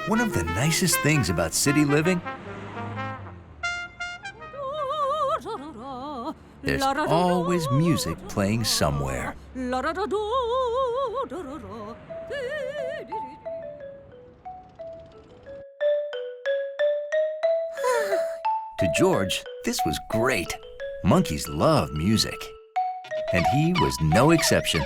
One of the nicest things about city living, there's always music playing somewhere. To George, this was great. Monkeys love music. And he was no exception.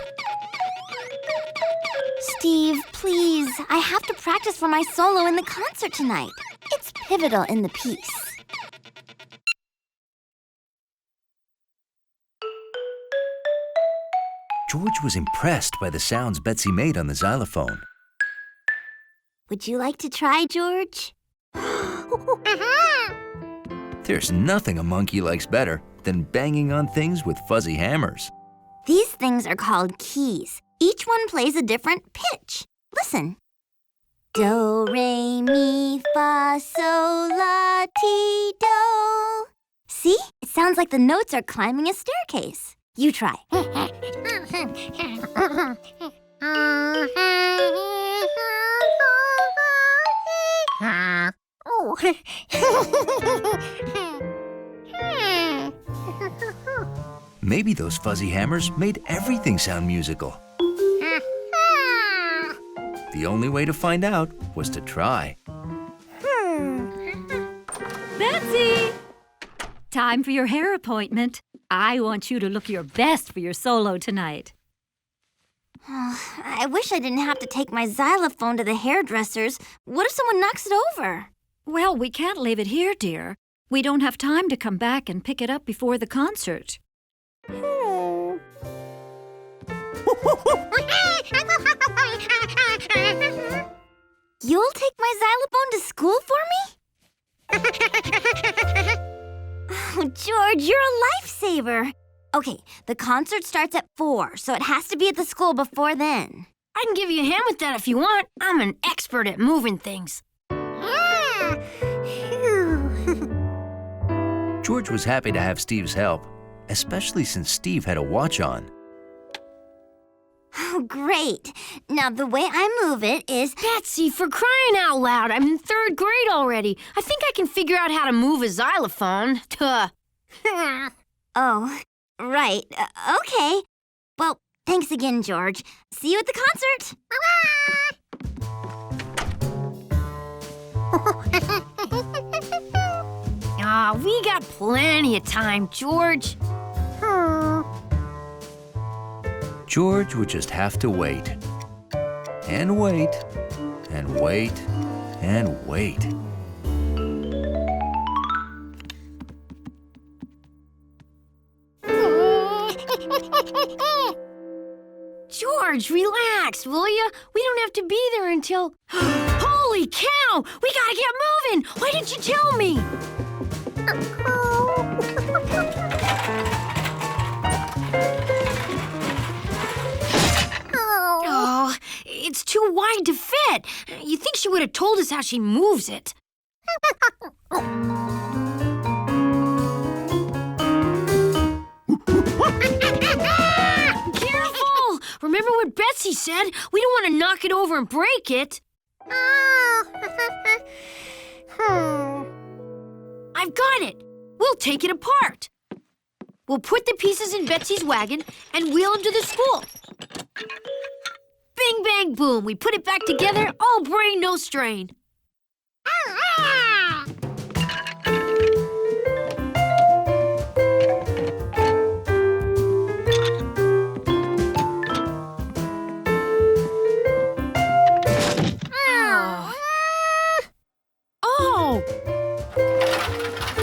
Steve, please. I have to practice for my solo in the concert tonight. It's pivotal in the piece. George was impressed by the sounds Betsy made on the xylophone. Would you like to try, George? There's nothing a monkey likes better than banging on things with fuzzy hammers. These things are called keys. Each one plays a different pitch. Listen. Do, re, mi, fa, sol, la, ti, do. See? It sounds like the notes are climbing a staircase. You try. Maybe those fuzzy hammers made everything sound musical. The only way to find out was to try. Betsy! Time for your hair appointment. I want you to look your best for your solo tonight. I wish I didn't have to take my xylophone to the hairdresser's. What if someone knocks it over? Well, we can't leave it here, dear. We don't have time to come back and pick it up before the concert. You'll take my xylophone to school for me? Oh, George, you're a lifesaver. Okay, the concert starts at 4, so it has to be at the school before then. I can give you a hand with that if you want. I'm an expert at moving things. George was happy to have Steve's help, especially since Steve had a watch on. Oh, great. Now, the way I move it is... Betsy, for crying out loud, I'm in 3rd grade already. I think I can figure out how to move a xylophone. Duh. Oh, right. Okay. Well, thanks again, George. See you at the concert. We got plenty of time, George. George would just have to wait. And wait, and wait, and wait. George, relax, will ya? We don't have to be there until... Holy cow! We gotta get moving! Why didn't you tell me? Oh, it's too wide to fit. You think she would have told us how she moves it. Careful! Remember what Betsy said? We don't want to knock it over and break it. I've got it. We'll take it apart. We'll put the pieces in Betsy's wagon and wheel them to the school. Bing, bang, boom. We put it back together. All brain, no strain. Oh!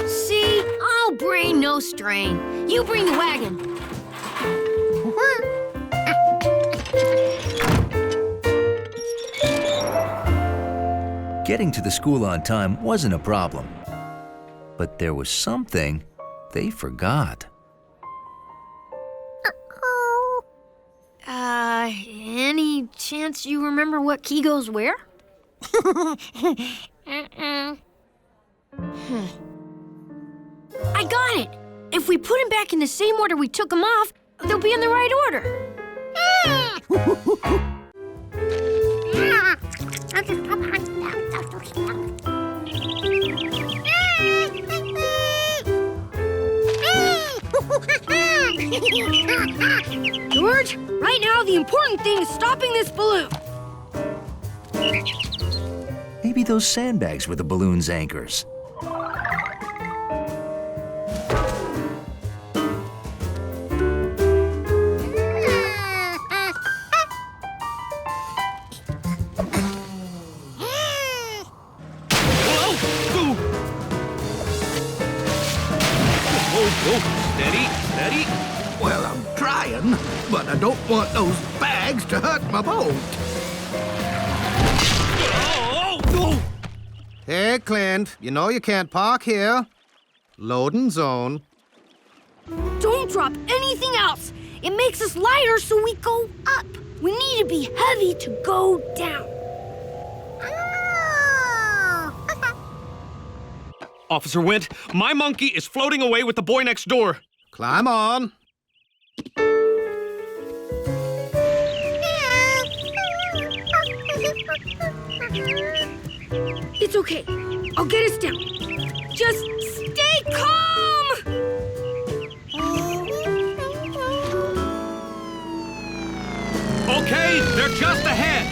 See? All brain, no strain. You bring the wagon. Getting to the school on time wasn't a problem. But there was something they forgot. Any chance you remember what key goes where? I got it! If we put them back in the same order we took them off, they'll be in the right order. George, right now the important thing is stopping this balloon. Maybe those sandbags were the balloon's anchors. Steady, steady. Well, I'm trying, but I don't want those bags to hurt my boat. Oh! Hey, Clint, you know you can't park here. Loading zone. Don't drop anything else. It makes us lighter so we go up. We need to be heavy to go down. Officer Wint, my monkey is floating away with the boy next door. Climb on. It's okay. I'll get us down. Just stay calm! Okay, they're just ahead.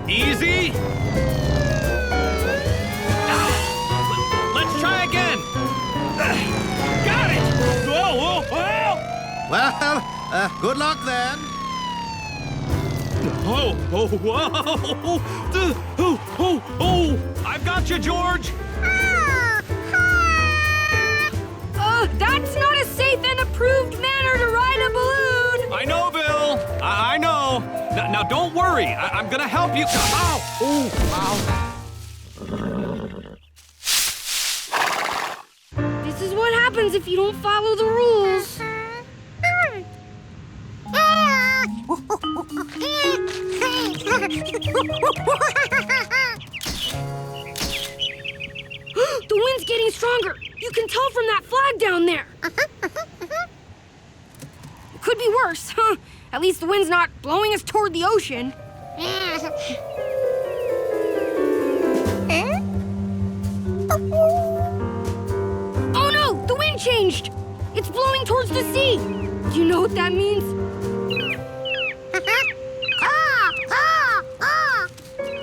Easy. Let's try again. Got it. Whoa, whoa, whoa. Well, good luck then. Oh, oh, whoa. Oh, I've got you, George. That's not a safe and approved manner to ride a balloon. I know, Bill. I know. Now, don't worry. I'm gonna help you. Ow! Oh, ow. This is what happens if you don't follow the rules. The wind's getting stronger. You can tell from that flag down there. It could be worse. At least the wind's not blowing us toward the ocean. Oh no! The wind changed! It's blowing towards the sea. Do you know what that means?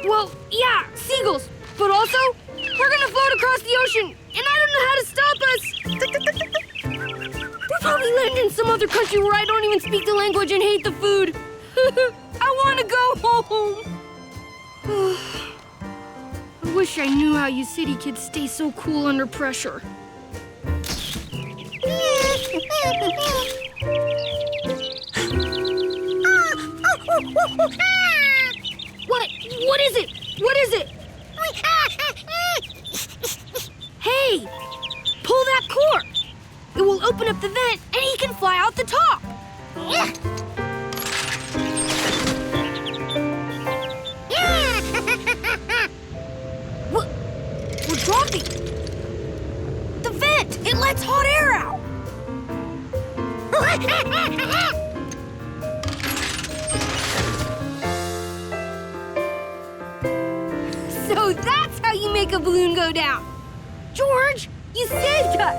Well, yeah, seagulls. But also, we're gonna float across the ocean, and I don't know how to stop us. We'll probably land in some other country where I don't even speak the language and hate the food. I want to go home. I wish I knew how you city kids stay so cool under pressure. What? What is it? What is it? Hey! Pull that cord! It will open up the vent and he can fly out the top! What? We're dropping! The vent! It lets hot air out! So that's how you make a balloon go down! George, you saved us!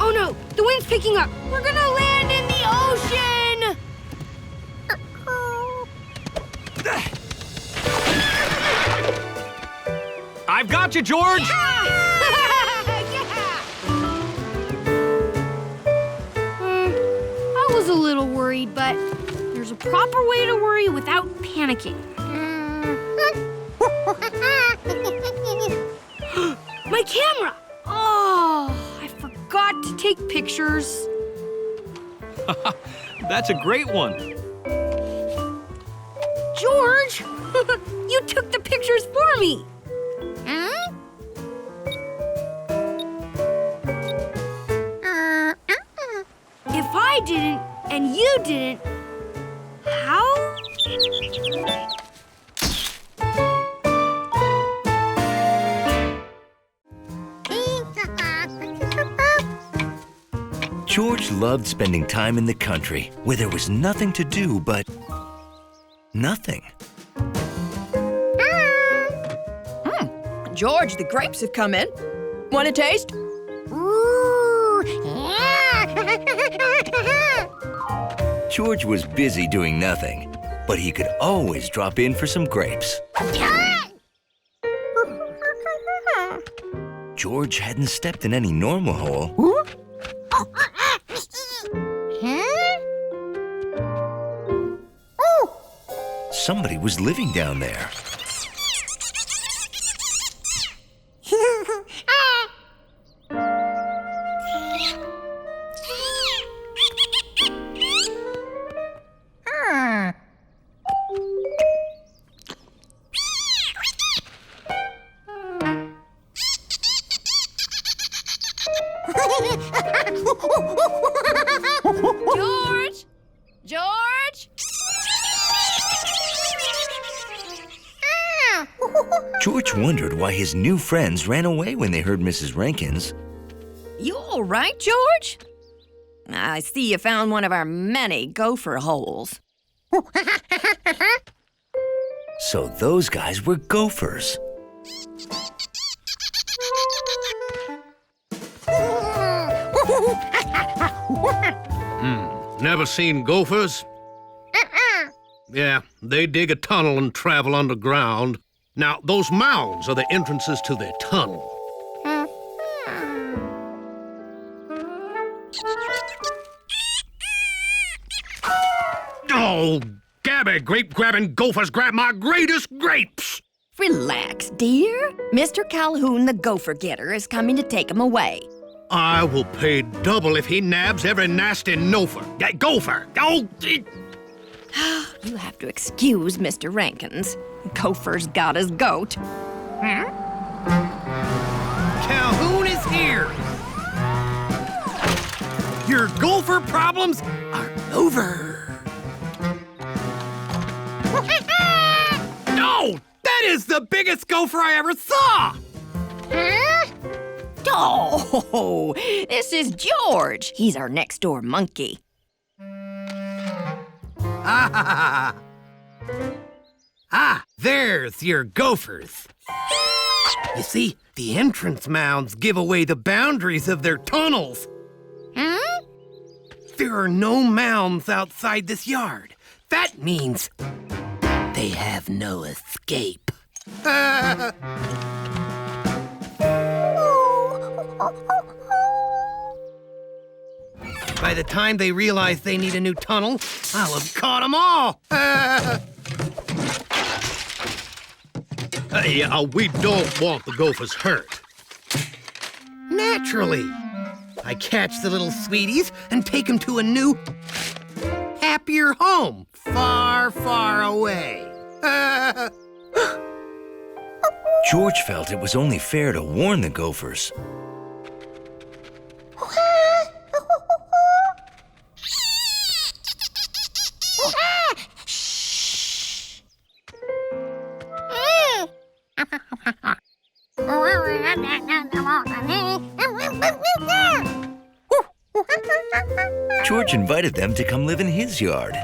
Oh no, the wind's picking up. We're gonna land in the ocean! I've got you, George. Yeah! I was a little worried, but there's a proper way to worry without panicking. My camera! Oh, I forgot to take pictures. That's a great one. George, you took the pictures for me. If I didn't and you didn't, how? George loved spending time in the country where there was nothing to do but nothing. George, the grapes have come in. Want a taste? Ooh, yeah. George was busy doing nothing, but he could always drop in for some grapes. George hadn't stepped in any normal hole. Somebody was living down there. George! George! George wondered why his new friends ran away when they heard Mrs. Rankin's. You all right, George? I see you found one of our many gopher holes. So those guys were gophers. Never seen gophers? Yeah, they dig a tunnel and travel underground. Now, those mounds are the entrances to their tunnel. Oh, Gabby, grape-grabbing gophers grab my greatest grapes! Relax, dear. Mr. Calhoun, the gopher getter, is coming to take them away. I will pay double if he nabs every nasty gopher. Oh, You have to excuse Mr. Rankins. Gopher's got his goat. Calhoun is here! Your gopher problems are over. No! That is the biggest gopher I ever saw! Oh, this is George. He's our next door monkey. Ah, there's your gophers. You see, the entrance mounds give away the boundaries of their tunnels. There are no mounds outside this yard. That means they have no escape. By the time they realize they need a new tunnel, I'll have caught them all. We don't want the gophers hurt. Naturally. I catch the little sweeties and take them to a new, happier home, far, far away. George felt it was only fair to warn the gophers. George invited them to come live in his yard.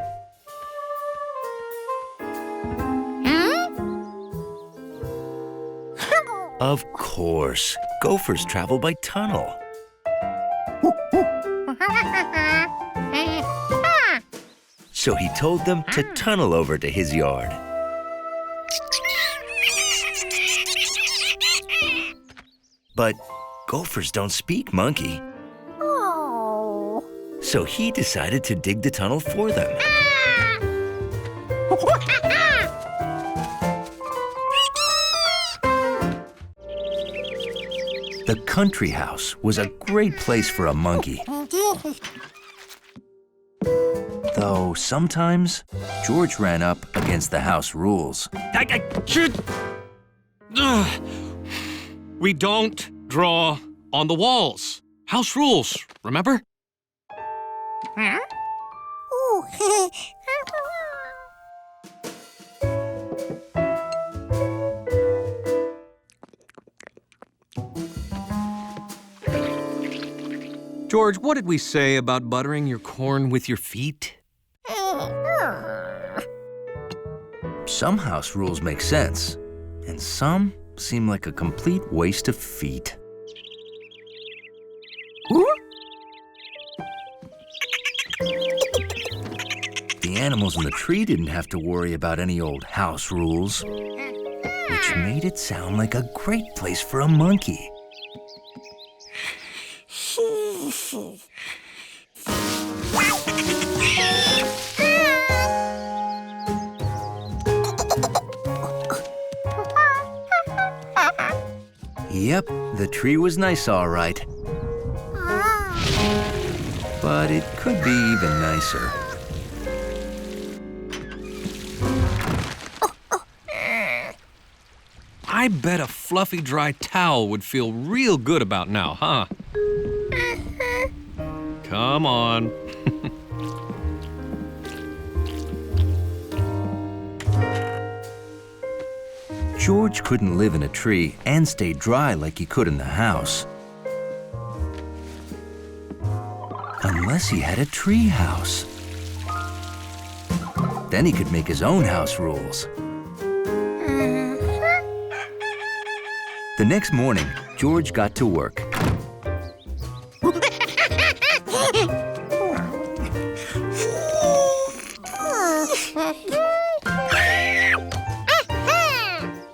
Of course, gophers travel by tunnel. So he told them to tunnel over to his yard. But gophers don't speak monkey. So he decided to dig the tunnel for them. The country house was a great place for a monkey. Though sometimes George ran up against the house rules. We don't draw on the walls. House rules, remember? George, what did we say about buttering your corn with your feet? Some house rules make sense, and some seem like a complete waste of feet. The animals in the tree didn't have to worry about any old house rules, which made it sound like a great place for a monkey. Yep, the tree was nice, all right. But it could be even nicer. I bet a fluffy, dry towel would feel real good about now, huh? Come on. George couldn't live in a tree and stay dry like he could in the house. Unless he had a tree house. Then he could make his own house rules. The next morning, George got to work.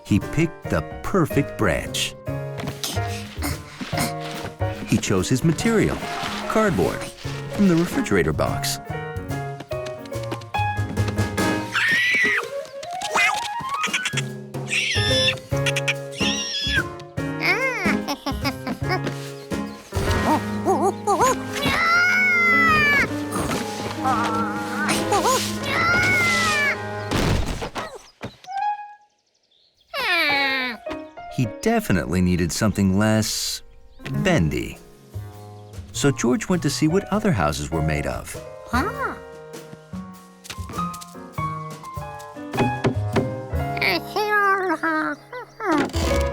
He picked the perfect branch. He chose his material, cardboard, from the refrigerator box. He definitely needed something less bendy. So George went to see what other houses were made of.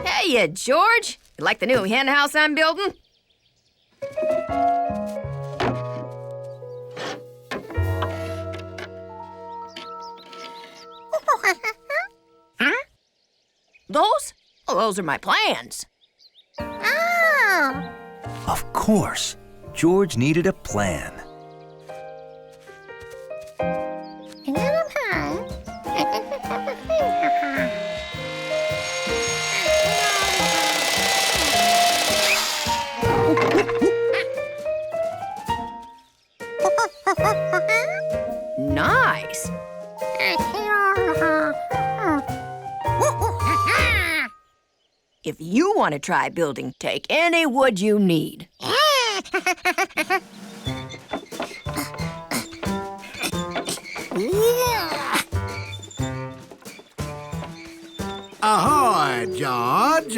Hey, George. You like the new hen house I'm building? Those? Oh, those are my plans. Of course, George needed a plan. Nice. If you want to try building, take any wood you need. Ahoy, George.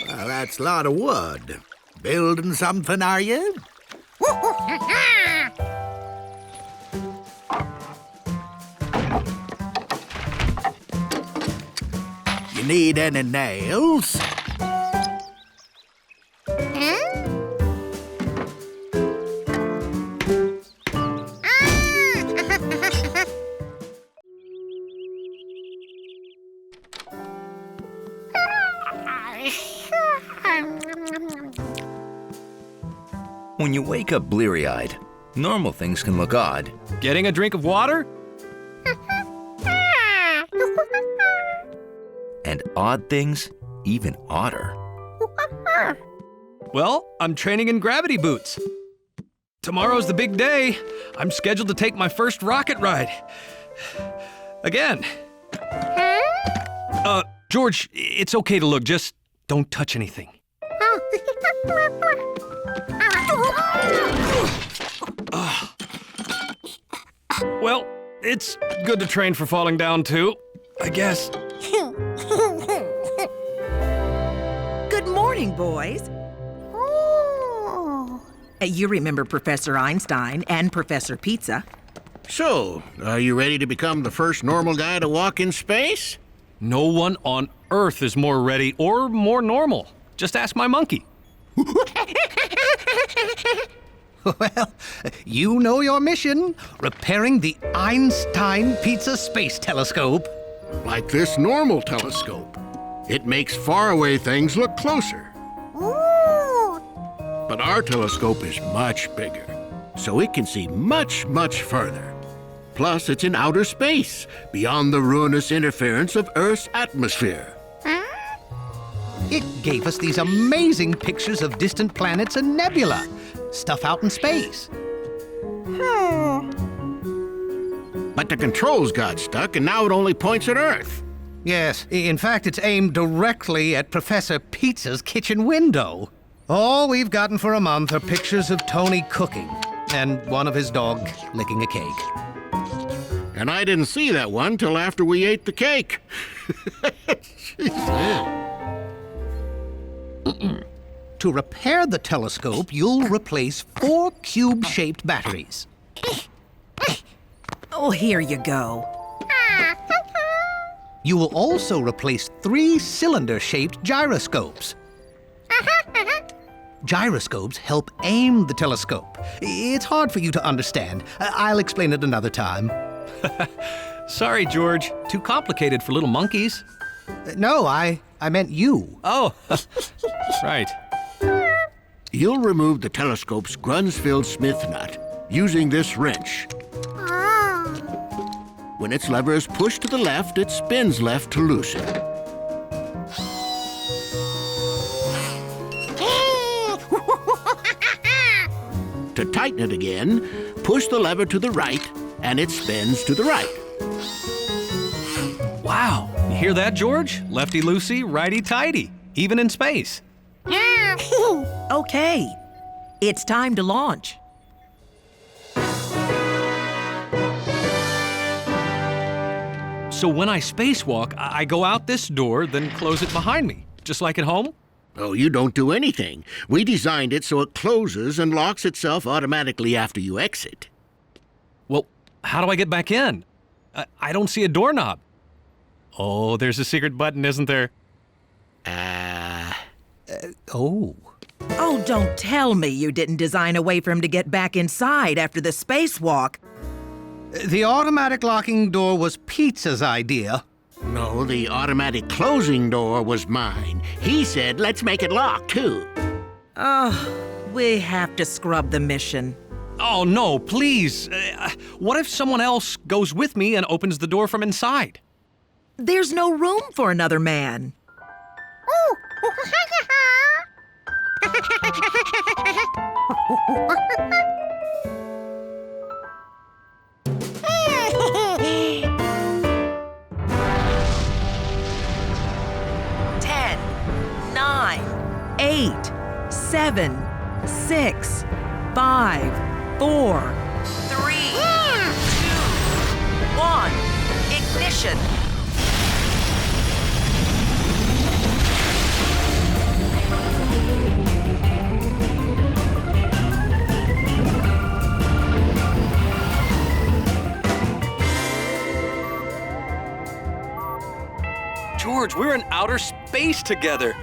Well, that's a lot of wood. Building something, are you? You need any nails? When you wake up bleary-eyed, normal things can look odd. Getting a drink of water? And odd things, even odder. Well, I'm training in gravity boots. Tomorrow's the big day. I'm scheduled to take my first rocket ride. Again. George, it's okay to look, just don't touch anything. Well, it's good to train for falling down, too, I guess. Good morning, boys. You remember Professor Einstein and Professor Pizza. So, are you ready to become the first normal guy to walk in space? No one on Earth is more ready or more normal. Just ask my monkey. Well, you know your mission, repairing the Einstein Pizza Space Telescope. Like this normal telescope. It makes faraway things look closer. But our telescope is much bigger, so it can see much, much further. Plus, it's in outer space, beyond the ruinous interference of Earth's atmosphere. It gave us these amazing pictures of distant planets and nebula, stuff out in space. But the controls got stuck, and now it only points at Earth. Yes, in fact, it's aimed directly at Professor Pizza's kitchen window. All we've gotten for a month are pictures of Tony cooking and one of his dog licking a cake. And I didn't see that one till after we ate the cake. To repair the telescope, you'll replace 4 cube-shaped batteries. Oh, here you go. You will also replace 3 cylinder-shaped gyroscopes. Gyroscopes help aim the telescope. It's hard for you to understand. I'll explain it another time. Sorry, George. Too complicated for little monkeys. No, I meant you. Oh, right. You'll remove the telescope's Grunsfeld Smith nut using this wrench. When its lever is pushed to the left, it spins left to loosen. To tighten it again, push the lever to the right, and it spins to the right. Wow, you hear that, George? Lefty-loosey, righty-tighty, even in space. Okay, it's time to launch. So when I spacewalk, I go out this door, then close it behind me, just like at home? Oh, you don't do anything. We designed it so it closes and locks itself automatically after you exit. Well, how do I get back in? I don't see a doorknob. Oh, there's a secret button, isn't there? Oh. Oh, don't tell me you didn't design a way for him to get back inside after the spacewalk. The automatic locking door was Pizza's idea. No, the automatic closing door was mine. He said, let's make it lock, too. Oh, we have to scrub the mission. Oh, no, please. What if someone else goes with me and opens the door from inside? There's no room for another man. Ten, 9, 8, 7, 6, 5, 4, 3, 2, 1. Ignition. George, we're in outer space together.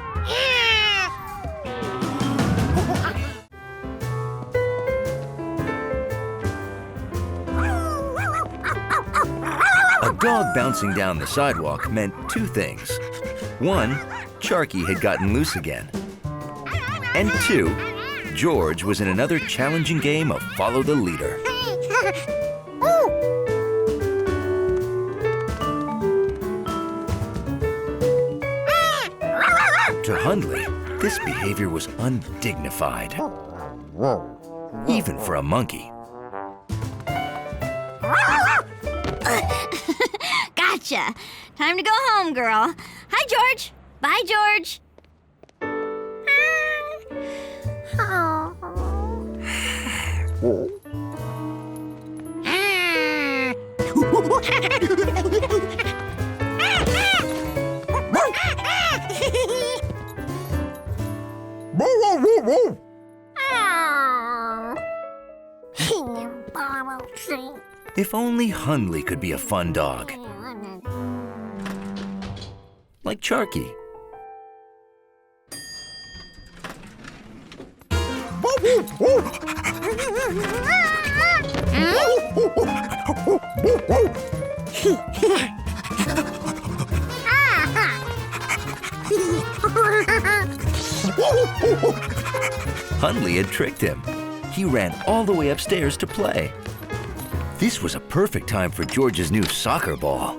A dog bouncing down the sidewalk meant 2 things. 1, Charky had gotten loose again. And 2, George was in another challenging game of follow the leader. To Hundley, this behavior was undignified, even for a monkey. Gotcha. Time to go home, girl. Hi, George. Bye, George. If only Hundley could be a fun dog. Like Charky. Hundley had tricked him. He ran all the way upstairs to play. This was a perfect time for George's new soccer ball.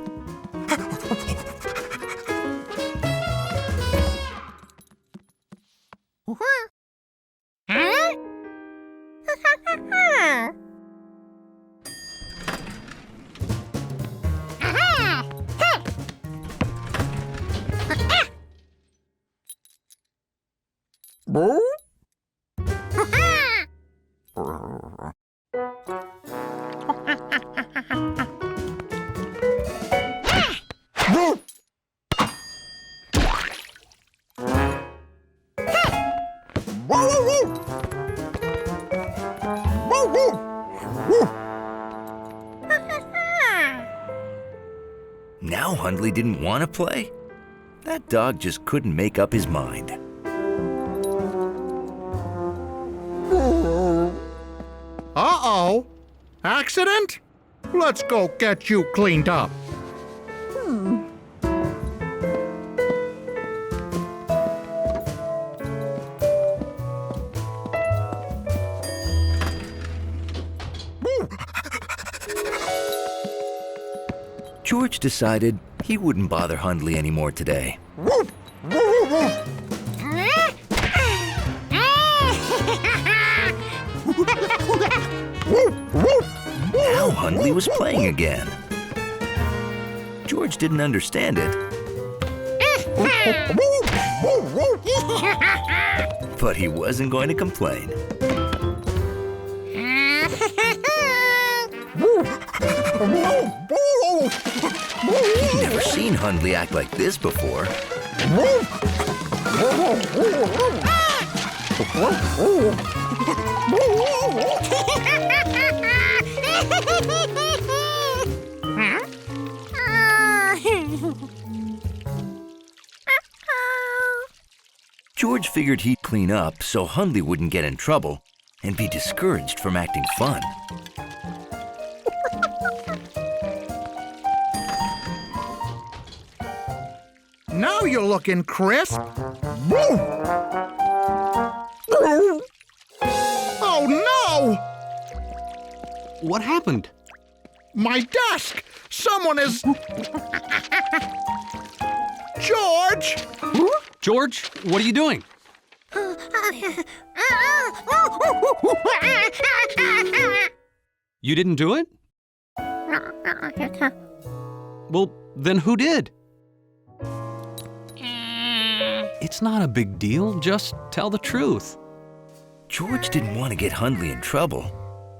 Now Hundley didn't want to play. That dog just couldn't make up his mind. Uh-oh. Accident? Let's go get you cleaned up. George decided he wouldn't bother Hundley anymore today. Now Hundley was playing again. George didn't understand it. But he wasn't going to complain. He'd never seen Hundley act like this before. George figured he'd clean up so Hundley wouldn't get in trouble and be discouraged from acting fun. Now you're looking crisp. Oh, no! What happened? My desk! Someone is... George! George, what are you doing? You didn't do it? Well, then who did? It's not a big deal. Just tell the truth. George didn't want to get Hundley in trouble,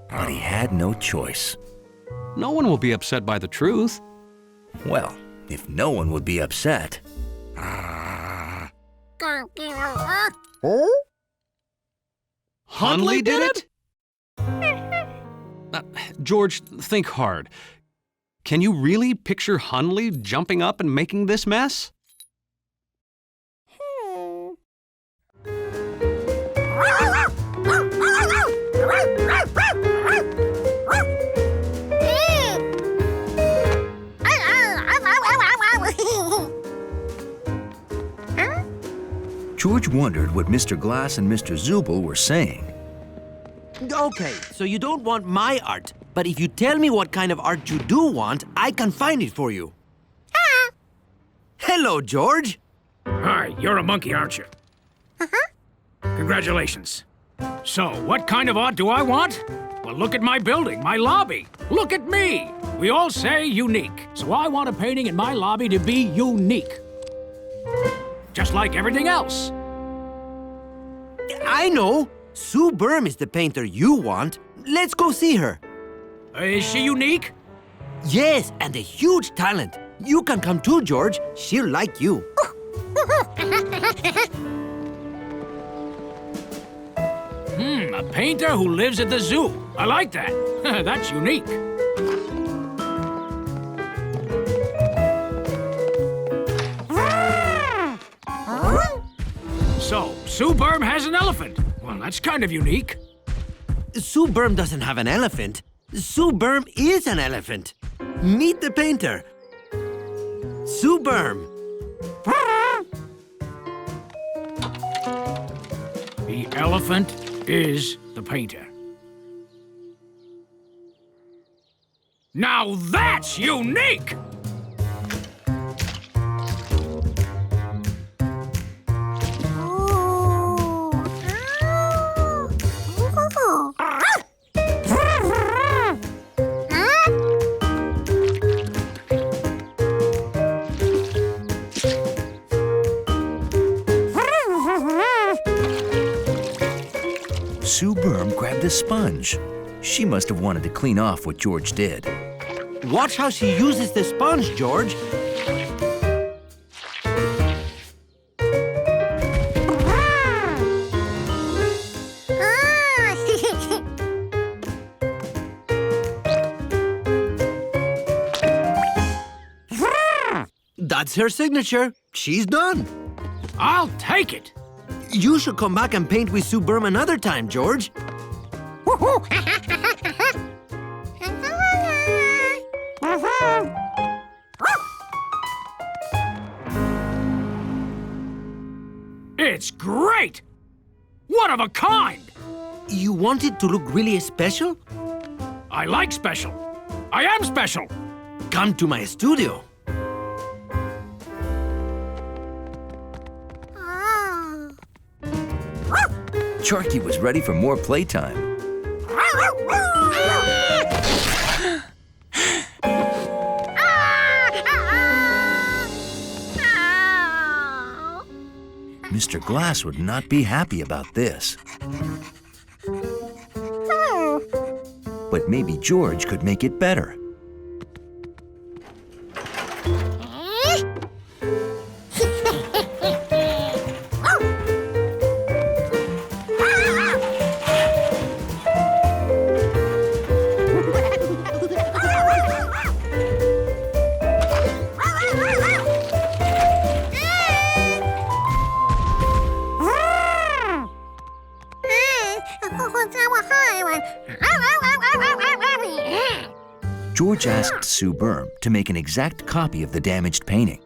but he had no choice. No one will be upset by the truth. Well, if no one would be upset. Hundley did it? George, think hard. Can you really picture Hundley jumping up and making this mess? George wondered what Mr. Glass and Mr. Zubel were saying. Okay, so you don't want my art, but if you tell me what kind of art you do want, I can find it for you. Hello, George. Hi, you're a monkey, aren't you? Congratulations. So, what kind of art do I want? Well, look at my building, my lobby. Look at me. We all say unique, so I want a painting in my lobby to be unique. Just like everything else. I know. Sue Berm is the painter you want. Let's go see her. Is she unique? Yes, and a huge talent. You can come too, George. She'll like you. A painter who lives at the zoo. I like that. That's unique. So, Sue Berm has an elephant. Well, that's kind of unique. Sue Berm doesn't have an elephant. Sue Berm is an elephant. Meet the painter. Sue Berm. The elephant is the painter. Now that's unique! Sue Berm grabbed a sponge. She must have wanted to clean off what George did. Watch how she uses the sponge, George. That's her signature. She's done. I'll take it. You should come back and paint with Sue Berm another time, George. It's great! One of a kind! You want it to look really special? I like special. I am special. Come to my studio. Sharky was ready for more playtime. Mr. Glass would not be happy about this. But maybe George could make it better. George asked Sue Berm to make an exact copy of the damaged painting.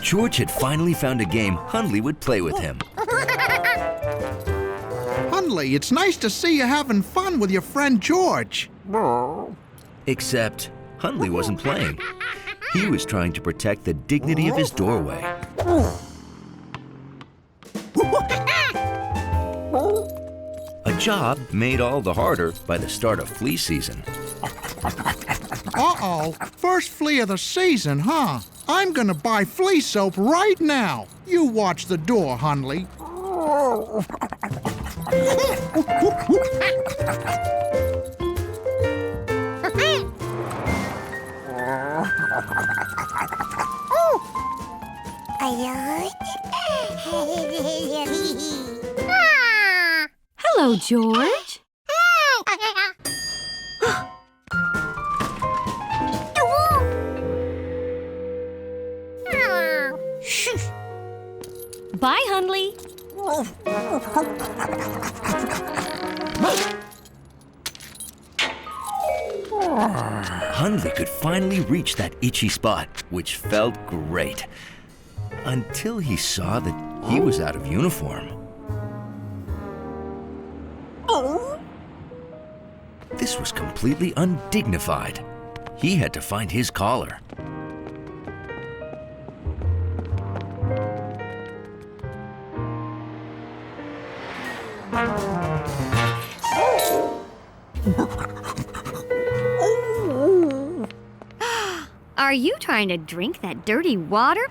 George had finally found a game Hundley would play with him. Hundley, it's nice to see you having fun with your friend George. Except Hundley wasn't playing. He was trying to protect the dignity of his doorway. A job made all the harder by the start of flea season. Uh-oh, first flea of the season, huh? I'm gonna buy flea soap right now. You watch the door, Hundley. Hello, George. Bye, Hundley. Hundley could finally reach that itchy spot, which felt great. Until he saw that he was out of uniform. This was completely undignified. He had to find his collar. Are you trying to drink that dirty water?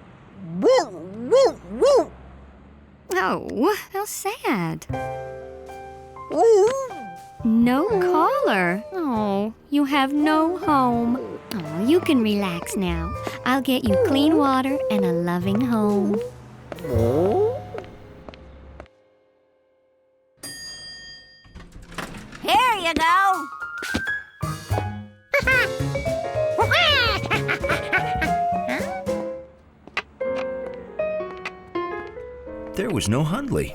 Oh, how sad. No collar. Oh, you have no home. Oh, you can relax now. I'll get you clean water and a loving home. Here you go. There was no Hundley.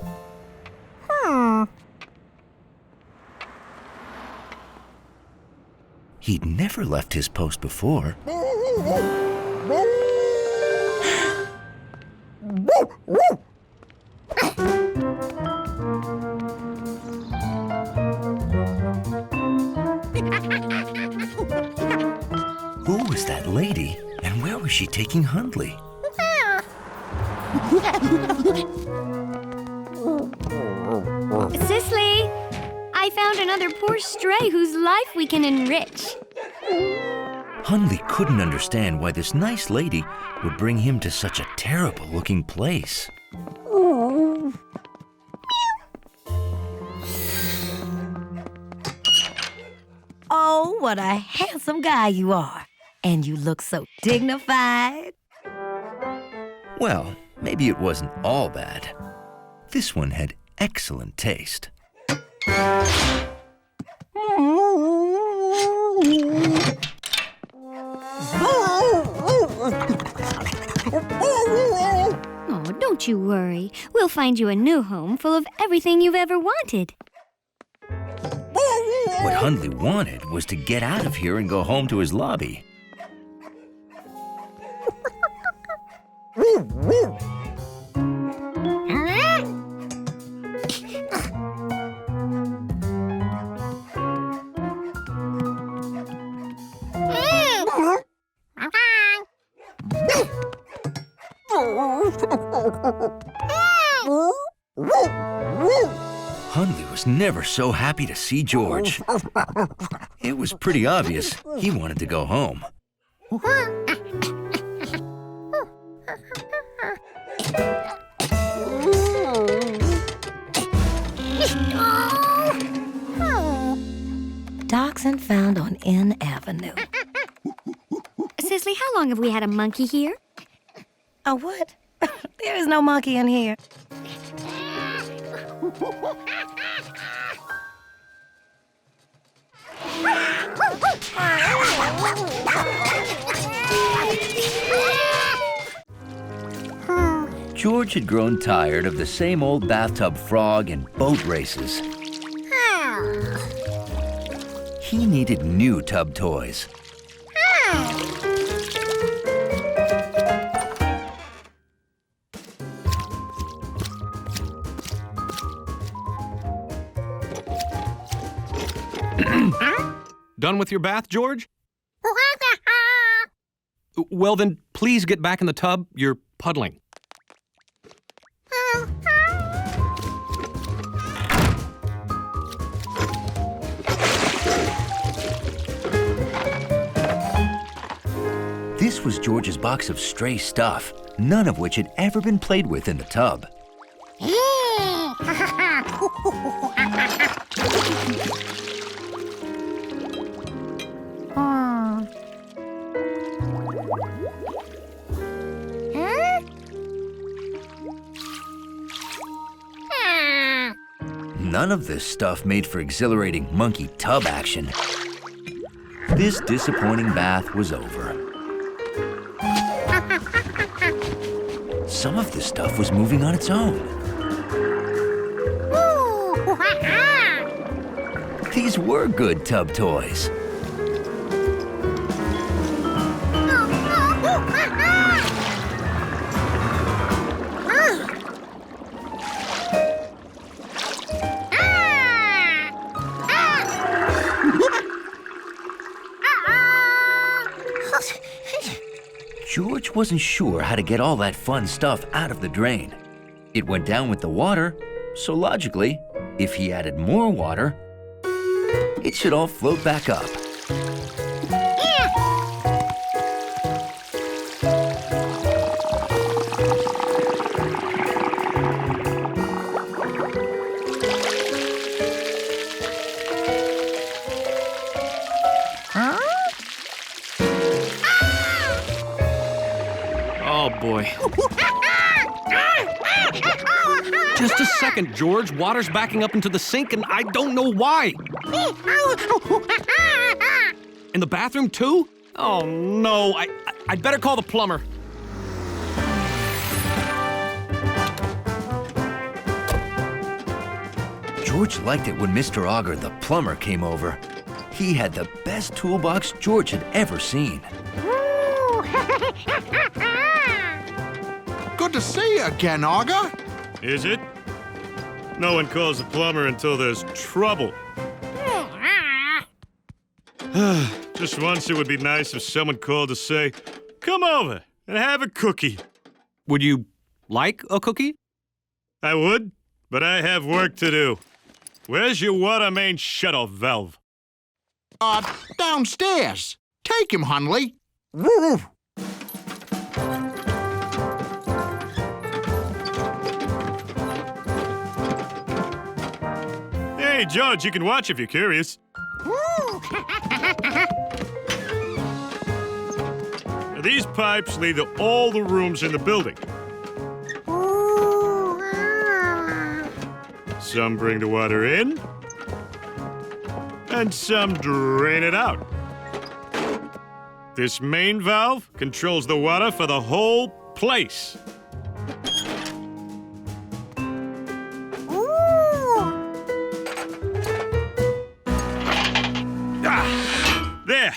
He'd never left his post before. Who was that lady, and where was she taking Hundley? Cicely, I found another poor stray whose life we can enrich. Hundley couldn't understand why this nice lady would bring him to such a terrible-looking place. Oh, what a handsome guy you are. And you look so dignified. Well, maybe it wasn't all bad. This one had excellent taste. Oh, don't you worry. We'll find you a new home full of everything you've ever wanted. What Hundley wanted was to get out of here and go home to his lobby. Hundley was never so happy to see George. It was pretty obvious he wanted to go home. Dachshund found on N Avenue. Cicely, how long have we had a monkey here? A what? There is no monkey in here. George had grown tired of the same old bathtub frog and boat races. He needed new tub toys. Done with your bath, George? Well, then, please get back in the tub. You're puddling. This was George's box of stray stuff, none of which had ever been played with in the tub. None of this stuff made for exhilarating monkey tub action. This disappointing bath was over. Some of this stuff was moving on its own. These were good tub toys. George wasn't sure how to get all that fun stuff out of the drain. It went down with the water, so logically, if he added more water, it should all float back up. Oh, boy. Just a second, George. Water's backing up into the sink, and I don't know why. In the bathroom, too? Oh, no. I'd better call the plumber. George liked it when Mr. Auger, the plumber, came over. He had the best toolbox George had ever seen. Good to see you again, Auger. Is it? No one calls the plumber until there's trouble. Just once it would be nice if someone called to say, "Come over and have a cookie." Would you like a cookie? I would, but I have work to do. Where's your water main shut-off valve? Downstairs. Take him, Hunley. Woo! Hey, George, you can watch if you're curious. These pipes lead to all the rooms in the building. Some bring the water in, and some drain it out. This main valve controls the water for the whole place. There.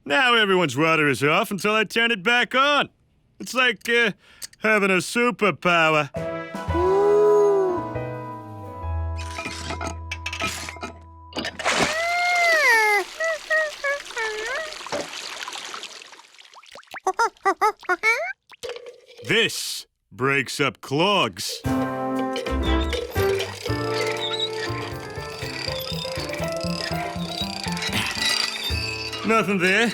Now everyone's water is off until I turn it back on. It's like having a superpower. This breaks up clogs. Nothing there.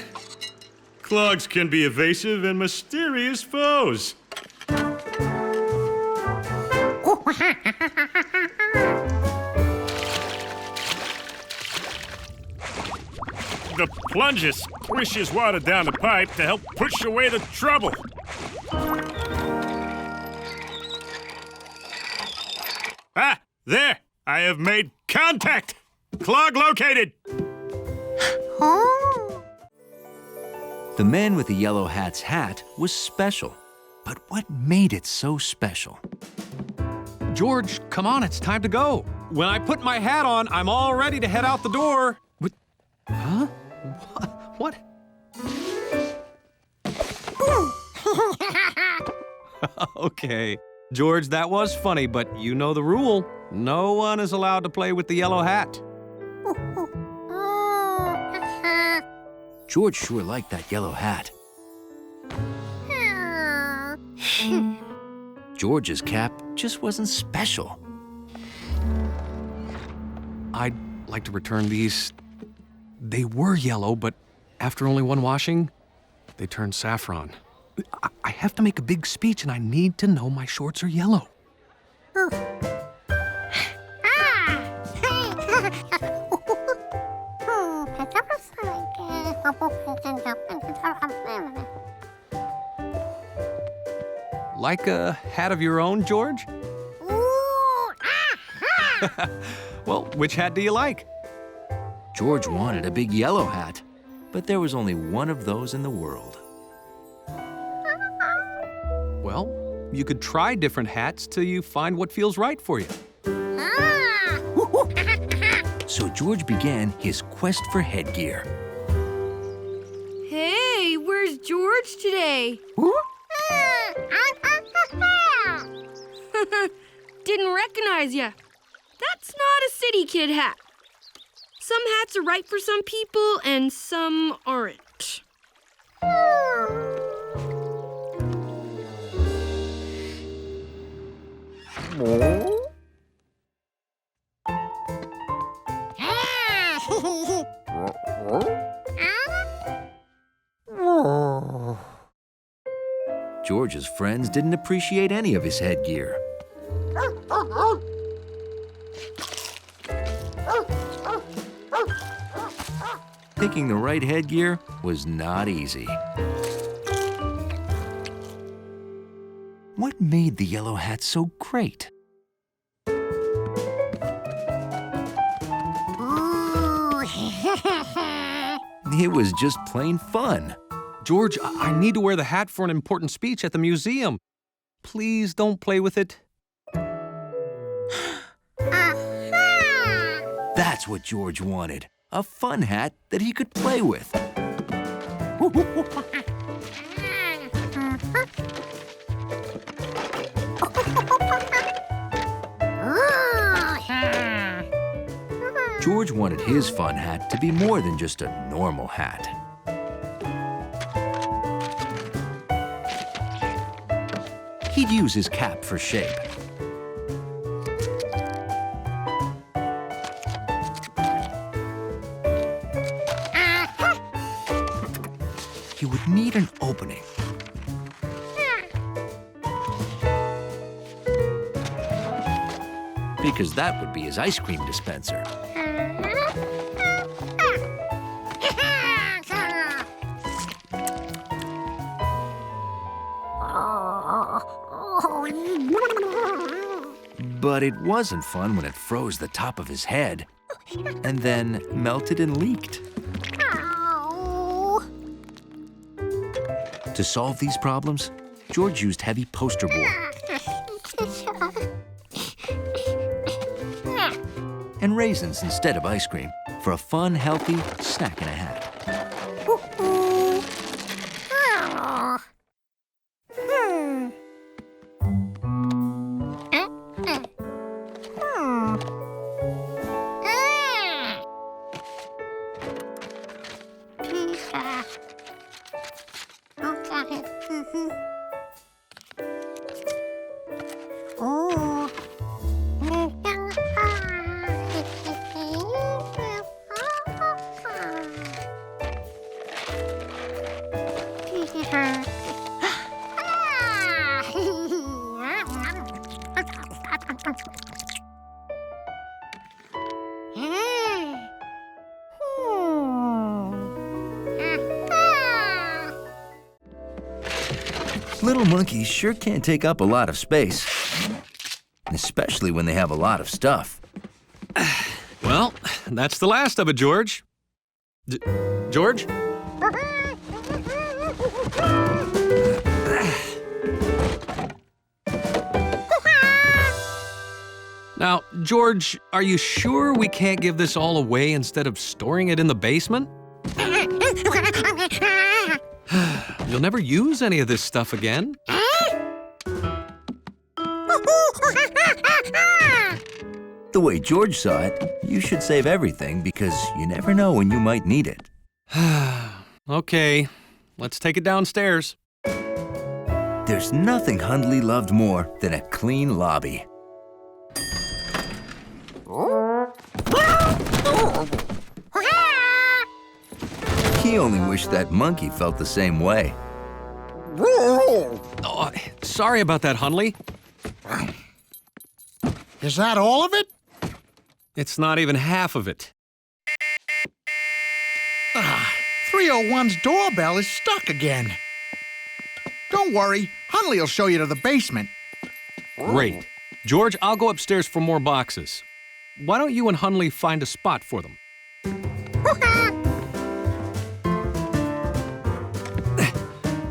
Clogs can be evasive and mysterious foes. The plunger squishes water down the pipe to help push away the trouble. Ah, there! I have made contact! Clog located! The man with the yellow hat's hat was special. But what made it so special? George, come on, it's time to go. When I put my hat on, I'm all ready to head out the door. What? Huh? What? Okay. George, that was funny, but you know the rule. No one is allowed to play with the yellow hat. George sure liked that yellow hat. George's cap just wasn't special. I'd like to return these. They were yellow, but after only one washing, they turned saffron. I have to make a big speech, and I need to know my shorts are yellow. Like a hat of your own, George? Well, which hat do you like? George wanted a big yellow hat, but there was only one of those in the world. Well, you could try different hats till you find what feels right for you. So George began his quest for headgear. Hey, where's George today? Didn't recognize ya. That's not a city kid hat. Some hats are right for some people and some aren't. George's friends didn't appreciate any of his headgear. Picking the right headgear was not easy. What made the yellow hat so great? It was just plain fun. George, I need to wear the hat for an important speech at the museum. Please don't play with it. That's what George wanted. A fun hat that he could play with. George wanted his fun hat to be more than just a normal hat. He'd use his cap for shape. He would need an opening. Because that would be his ice cream dispenser. But it wasn't fun when it froze the top of his head and then melted and leaked. To solve these problems, George used heavy poster board and raisins instead of ice cream for a fun, healthy snack and a hat. Little monkeys sure can't take up a lot of space, especially when they have a lot of stuff. Well, that's the last of it, George. George? Now, George, are you sure we can't give this all away instead of storing it in the basement? You'll never use any of this stuff again. The way George saw it, you should save everything because you never know when you might need it. Okay, let's take it downstairs. There's nothing Hundley loved more than a clean lobby. He only wished that monkey felt the same way. Oh, sorry about that, Hundley. Is that all of it? It's not even half of it. 301's doorbell is stuck again. Don't worry, Hundley will show you to the basement. Great. George, I'll go upstairs for more boxes. Why don't you and Hundley find a spot for them?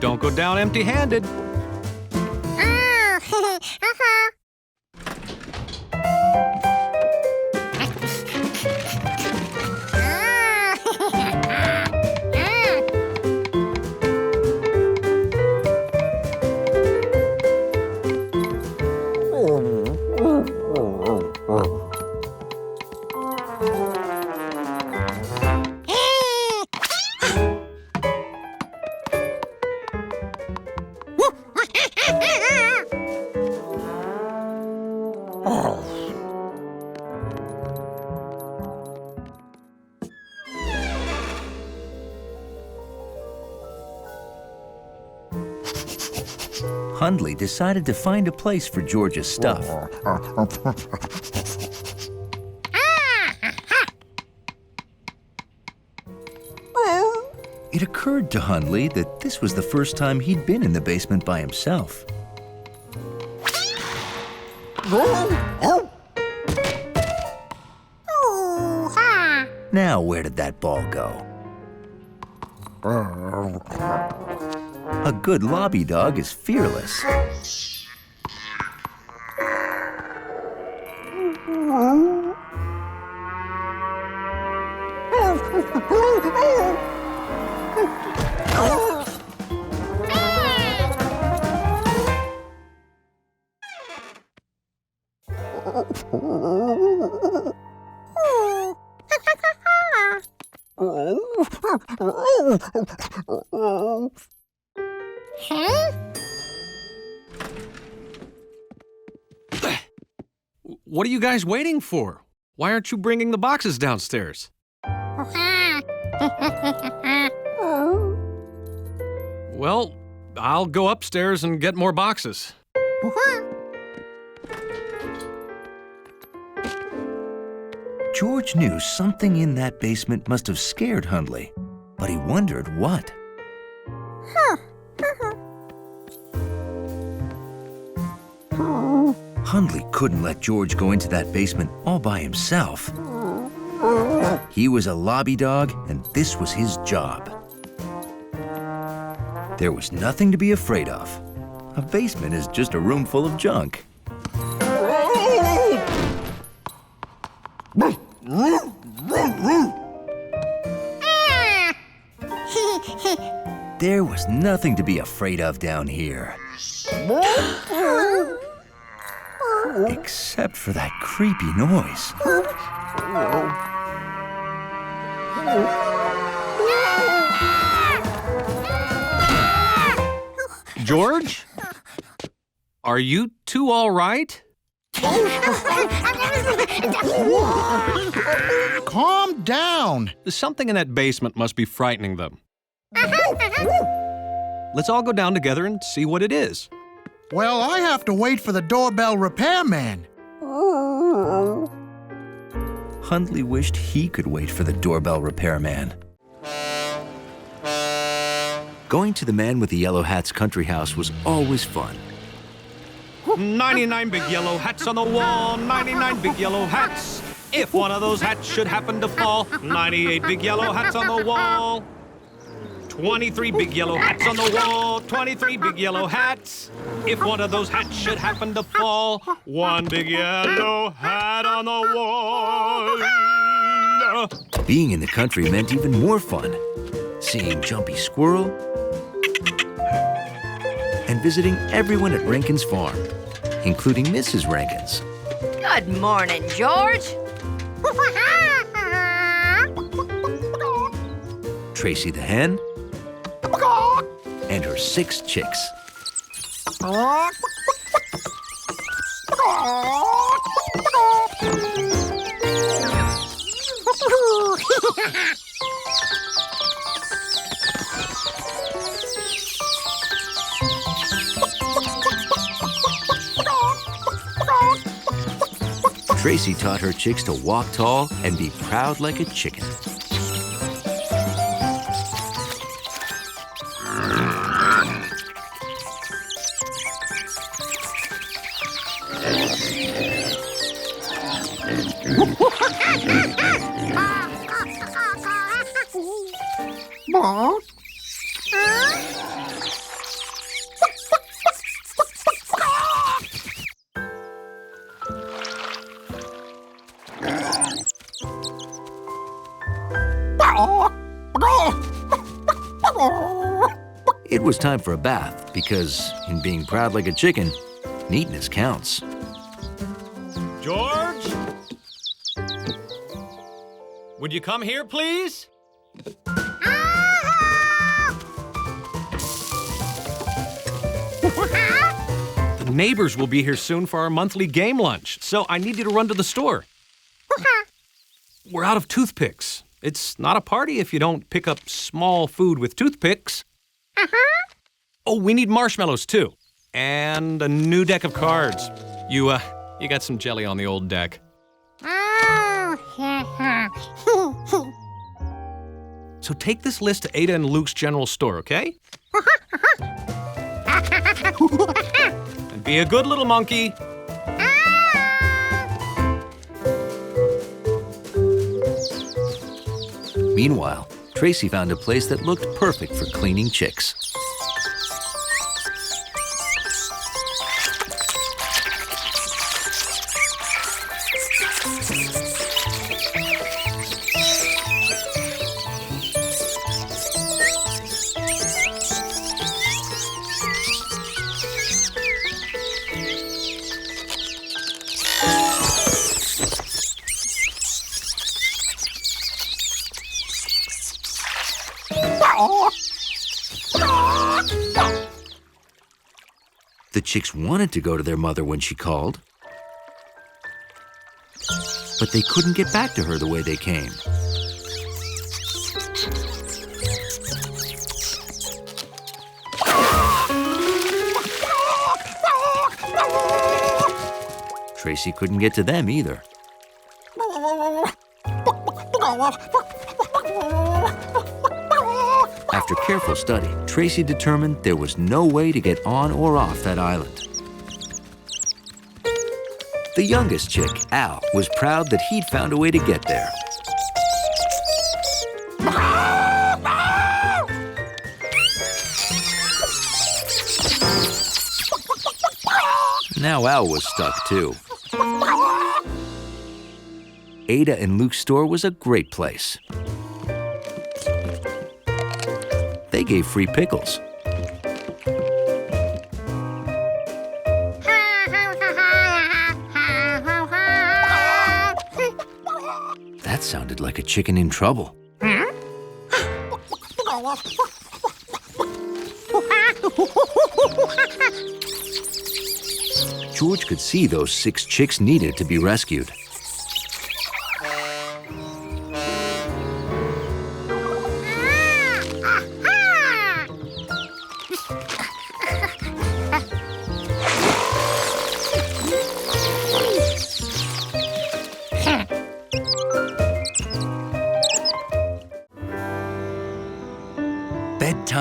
Don't go down empty-handed. Hundley decided to find a place for George's stuff. It occurred to Hundley that this was the first time he'd been in the basement by himself. Now, where did that ball go? A good lobby dog is fearless. What are you guys waiting for? Why aren't you bringing the boxes downstairs? Well, I'll go upstairs and get more boxes. George knew something in that basement must have scared Hundley, but he wondered what. Hundley couldn't let George go into that basement all by himself. He was a lobby dog, and this was his job. There was nothing to be afraid of. A basement is just a room full of junk. There was nothing to be afraid of down here. Except for that creepy noise. George? Are you two all right? Calm down. Something in that basement must be frightening them. Let's all go down together and see what it is. Well, I have to wait for the doorbell repairman. Hundley wished he could wait for the doorbell repairman. Going to the man with the yellow hat's country house was always fun. 99 big yellow hats on the wall, 99 big yellow hats. If one of those hats should happen to fall, 98 big yellow hats on the wall. 23 big yellow hats on the wall, 23 big yellow hats. If one of those hats should happen to fall, one big yellow hat on the wall. Being in the country meant even more fun. Seeing Jumpy Squirrel and visiting everyone at Rankin's farm, including Mrs. Rankins. Good morning, George. Tracy the hen, and her 6 chicks. Tracy taught her chicks to walk tall and be proud like a chicken. It was time for a bath because, in being proud like a chicken, neatness counts. George? Would you come here, please? The neighbors will be here soon for our monthly game lunch, so I need you to run to the store. We're out of toothpicks. It's not a party if you don't pick up small food with toothpicks. Oh, we need marshmallows, too. And a new deck of cards. You got some jelly on the old deck. So take this list to Ada and Luke's general store, okay? And be a good little monkey. Meanwhile, Tracy found a place that looked perfect for cleaning chicks. The chicks wanted to go to their mother when she called, but they couldn't get back to her the way they came. Tracy couldn't get to them either. After careful study, Tracy determined there was no way to get on or off that island. The youngest chick, Al, was proud that he'd found a way to get there. Now Al was stuck too. Ada and Luke's store was a great place. They gave free pickles. That sounded like a chicken in trouble. George could see those 6 chicks needed to be rescued. Bedtime.